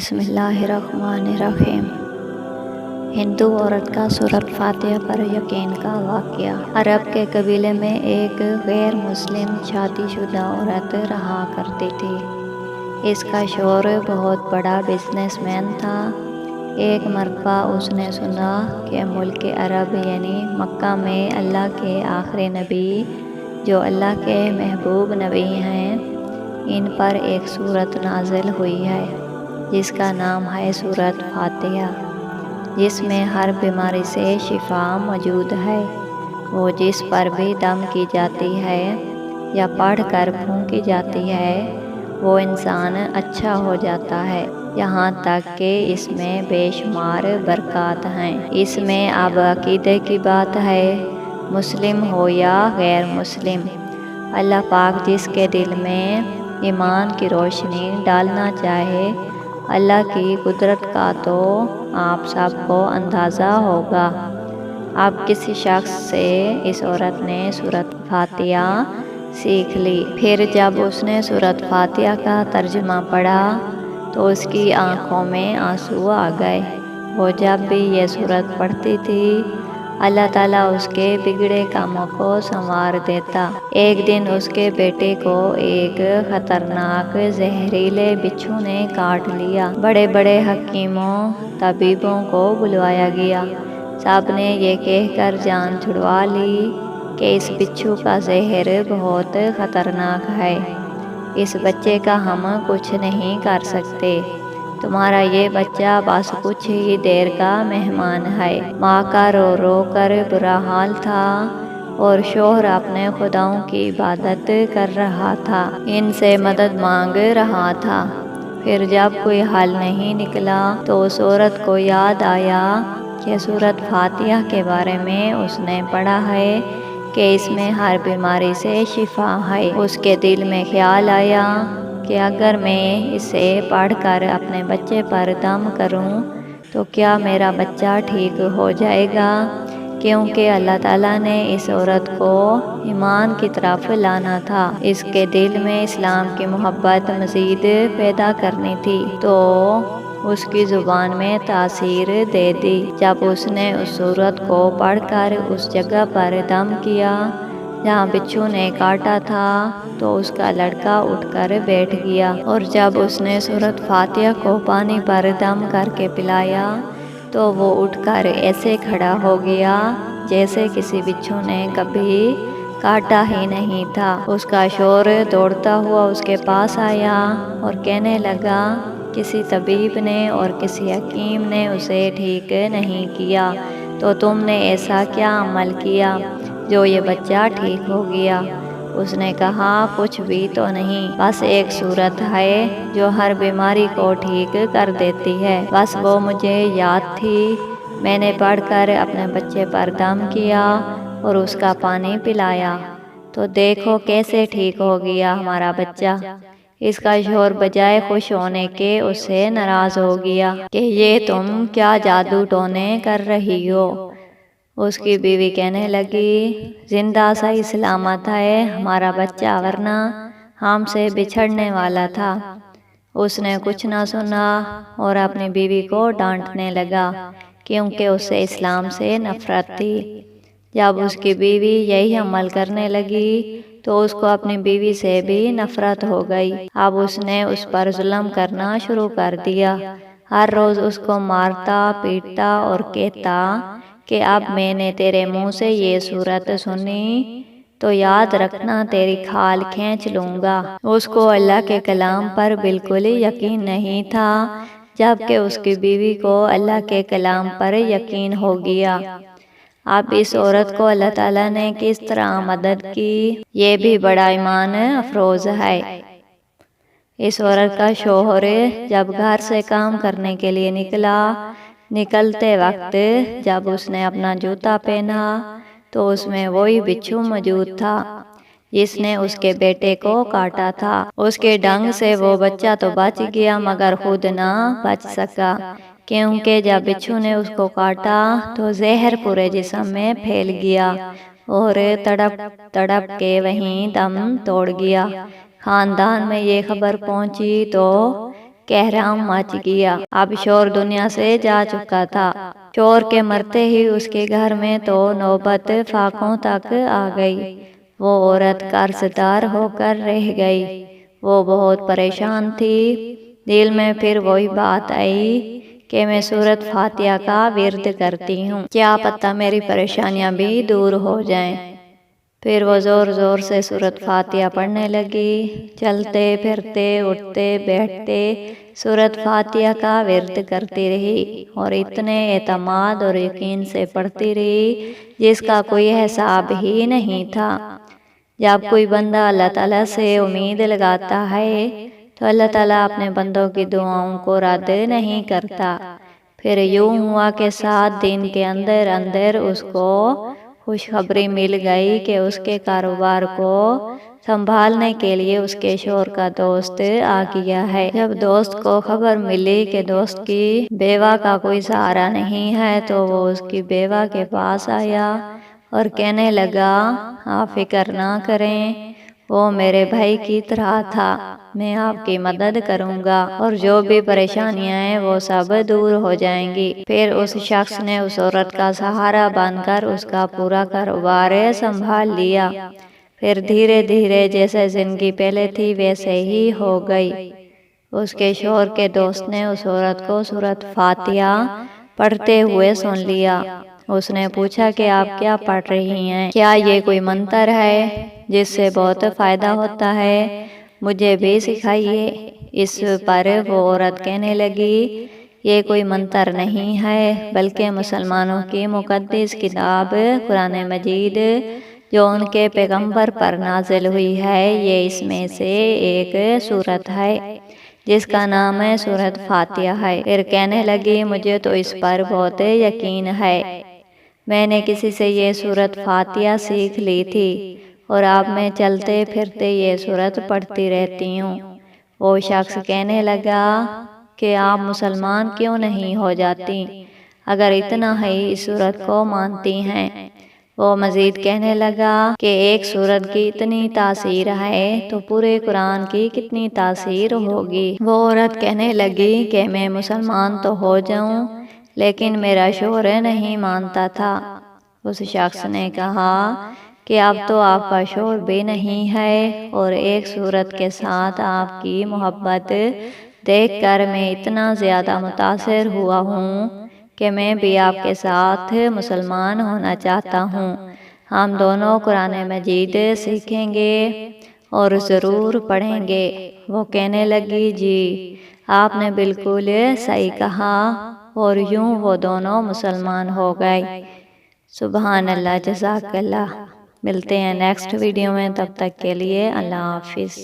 بسم اللہ الرحمن الرحیم۔ ہندو عورت کا سورۃ فاتحہ پر یقین کا واقعہ۔ عرب کے قبیلے میں ایک غیر مسلم شادی شدہ عورت رہا کرتی تھی۔ اس کا شوہر بہت بڑا بزنس مین تھا۔ ایک مرتبہ اس نے سنا کہ ملک عرب یعنی مکہ میں اللہ کے آخری نبی جو اللہ کے محبوب نبی ہیں، ان پر ایک سورت نازل ہوئی ہے جس کا نام ہے سورۃ فاتحہ، جس میں ہر بیماری سے شفا موجود ہے۔ وہ جس پر بھی دم کی جاتی ہے یا پڑھ کر پھونکی جاتی ہے وہ انسان اچھا ہو جاتا ہے، یہاں تک کہ اس میں بے شمار برکات ہیں۔ اس میں اب عقیدے کی بات ہے، مسلم ہو یا غیر مسلم، اللہ پاک جس کے دل میں ایمان کی روشنی ڈالنا چاہے، اللہ کی قدرت کا تو آپ سب کو اندازہ ہوگا۔ اب کسی شخص سے اس عورت نے سورۃ فاتحہ سیکھ لی۔ پھر جب اس نے سورۃ فاتحہ کا ترجمہ پڑھا تو اس کی آنکھوں میں آنسو آ گئے۔ وہ جب بھی یہ سورت پڑھتی تھی اللہ تعالیٰ اس کے بگڑے کاموں کو سنوار دیتا۔ ایک دن اس کے بیٹے کو ایک خطرناک زہریلے بچھو نے کاٹ لیا۔ بڑے بڑے حکیموں طبیبوں کو بلوایا گیا۔ سب نے یہ کہہ کر جان چھڑوا لی کہ اس بچھو کا زہر بہت خطرناک ہے، اس بچے کا ہم کچھ نہیں کر سکتے، تمہارا یہ بچہ بس کچھ ہی دیر کا مہمان ہے۔ ماں کا رو رو کر برا حال تھا اور شوہر اپنے خداؤں کی عبادت کر رہا تھا، ان سے مدد مانگ رہا تھا۔ پھر جب کوئی حل نہیں نکلا تو اس عورت کو یاد آیا کہ سورۃ فاتحہ کے بارے میں اس نے پڑھا ہے کہ اس میں ہر بیماری سے شفا ہے۔ اس کے دل میں خیال آیا کہ اگر میں اسے پڑھ کر اپنے بچے پر دم کروں تو کیا میرا بچہ ٹھیک ہو جائے گا، کیونکہ اللہ تعالیٰ نے اس عورت کو ایمان کی طرف لانا تھا، اس کے دل میں اسلام کی محبت مزید پیدا کرنی تھی، تو اس کی زبان میں تاثیر دے دی۔ جب اس نے اس سورت کو پڑھ کر اس جگہ پر دم کیا جہاں بچھو نے کاٹا تھا تو اس کا لڑکا اٹھ کر بیٹھ گیا، اور جب اس نے سورۃ فاتحہ کو پانی پر دم کر کے پلایا تو وہ اٹھ کر ایسے کھڑا ہو گیا جیسے کسی بچھو نے کبھی کاٹا ہی نہیں تھا۔ اس کا شوہر دوڑتا ہوا اس کے پاس آیا اور کہنے لگا کسی طبیب نے اور کسی حکیم نے اسے ٹھیک نہیں کیا، تو تم نے ایسا کیا عمل کیا جو یہ بچہ ٹھیک ہو گیا؟ اس نے کہا کچھ بھی تو نہیں، بس ایک سورت ہے جو ہر بیماری کو ٹھیک کر دیتی ہے، بس وہ مجھے یاد تھی، میں نے پڑھ کر اپنے بچے پر دم کیا اور اس کا پانی پلایا، تو دیکھو کیسے ٹھیک ہو گیا ہمارا بچہ۔ اس کا شوہر بجائے خوش ہونے کے اس سے ناراض ہو گیا کہ یہ تم کیا جادو ٹونے کر رہی ہو۔ اس کی بیوی کہنے لگی زندہ صحیح سلامت ہے ہمارا بچہ، ورنہ ہم سے بچھڑنے والا تھا۔ اس نے کچھ نہ سنا اور اپنی بیوی کو ڈانٹنے لگا کیونکہ اسے اسلام سے نفرت تھی۔ جب اس کی بیوی یہی عمل کرنے لگی تو اس کو اپنی بیوی سے بھی نفرت ہو گئی۔ اب اس نے اس پر ظلم کرنا شروع کر دیا، ہر روز اس کو مارتا پیٹتا اور کہتا کہ اب میں نے تیرے منہ سے یہ سورت سنی تو یاد رکھنا تیری کھال کھینچ لوں گا۔ اس کو اللہ کے کلام پر بالکل یقین نہیں تھا، جبکہ اس کی بیوی کو اللہ کے کلام پر یقین ہو گیا۔ اب اس عورت کو اللہ تعالیٰ نے کس طرح مدد کی، یہ بھی بڑا ایمان افروز ہے۔ اس عورت کا شوہر جب گھر سے کام کرنے کے لیے نکلتے وقت جب اس نے اپنا جوتا پہنا تو اس میں وہی بچھو موجود تھا جس نے اس کے بیٹے کو کاٹا تھا۔ اس کے ڈنگ سے وہ بچہ تو بچ گیا مگر خود نہ بچ سکا، کیونکہ جب بچھو نے اس کو کاٹا تو زہر پورے جسم میں پھیل گیا اور تڑپ تڑپ کے وہیں دم توڑ گیا۔ خاندان میں یہ خبر پہنچی تو کوہرام مچ گیا۔ اب شور دنیا سے جا چکا تھا۔ شور کے مرتے ہی اس کے گھر میں تو نوبت فاقوں تک آ گئی۔ وہ عورت قرضدار ہو کر رہ گئی۔ وہ بہت پریشان تھی۔ دل میں پھر وہی بات آئی کہ میں سورۃ فاتحہ کا ورد کرتی ہوں، کیا پتہ میری پریشانیاں بھی دور ہو جائیں۔ پھر وہ زور زور سے سورۃ فاتحہ پڑھنے لگی۔ چلتے پھرتے اٹھتے بیٹھتے سورۃ فاتحہ کا ورد کرتی رہی اور اتنے اعتماد اور یقین سے پڑھتی رہی جس کا کوئی حساب ہی نہیں تھا۔ جب کوئی بندہ اللہ تعالیٰ سے امید لگاتا ہے تو اللہ تعالیٰ اپنے بندوں کی دعاؤں کو رد نہیں کرتا۔ پھر یوں ہوا کہ 7 دن کے اندر اندر اس کو خوشخبری مل گئی کہ اس کے کاروبار کو سنبھالنے کے لیے اس کے شوہر کا دوست آ گیا ہے۔ جب دوست کو خبر ملی کہ دوست کی بیوہ کا کوئی سہارا نہیں ہے تو وہ اس کی بیوہ کے پاس آیا اور کہنے لگا، آپ فکر نہ کریں، وہ میرے بھائی کی طرح تھا، میں آپ کی مدد کروں گا اور جو بھی پریشانیاں ہیں وہ سب دور ہو جائیں گی۔ پھر اس شخص نے اس عورت کا سہارا بن کر اس کا پورا کاروبار سنبھال لیا۔ پھر دھیرے دھیرے جیسے زندگی پہلے تھی ویسے ہی ہو گئی۔ اس کے شوہر کے دوست نے اس عورت کو سورۃ فاتحہ پڑھتے ہوئے سن لیا۔ اس نے پوچھا کہ آپ کیا پڑھ رہی ہیں؟ کیا یہ کوئی منتر ہے جس سے بہت فائدہ ہوتا ہے؟ مجھے بھی سکھائیے۔ اس پر وہ عورت کہنے لگی، یہ کوئی منتر نہیں ہے بلکہ مسلمانوں کی مقدس کتاب قرآن مجید جو ان کے پیغمبر پر نازل ہوئی ہے، یہ اس میں سے ایک سورت ہے جس کا نام ہے سورۃ فاتحہ ہے۔ پھر کہنے لگی، مجھے تو اس پر بہت یقین ہے، میں نے کسی سے یہ سورۃ فاتحہ سیکھ لی تھی اور اب میں چلتے پھرتے یہ سورت پڑھتی رہتی ہوں۔ وہ شخص کہنے لگا کہ آپ مسلمان کیوں نہیں ہو جاتی اگر اتنا ہی اس سورت کو مانتی ہیں؟ وہ مزید کہنے لگا کہ ایک سورت کی اتنی تاثیر ہے تو پورے قرآن کی کتنی تاثیر ہوگی۔ وہ عورت کہنے لگی کہ میں مسلمان تو ہو جاؤں لیکن میرا شوہر نہیں مانتا تھا۔ اس شخص نے کہا کہ اب تو آپ کا شوہر بھی نہیں ہے اور ایک سورت کے ساتھ آپ کی محبت دیکھ کر میں اتنا زیادہ متاثر ہوا ہوں کہ میں بھی آپ کے ساتھ مسلمان ہونا چاہتا ہوں۔ ہم دونوں قرآن مجید سیکھیں گے اور ضرور پڑھیں گے۔ وہ کہنے لگی، جی آپ نے بالکل صحیح کہا، اور یوں وہ دونوں مسلمان ہو گئے۔ سبحان اللہ، جزاک اللہ۔ ملتے ہیں نیکسٹ ویڈیو میں، تب تک کے لیے اللہ حافظ۔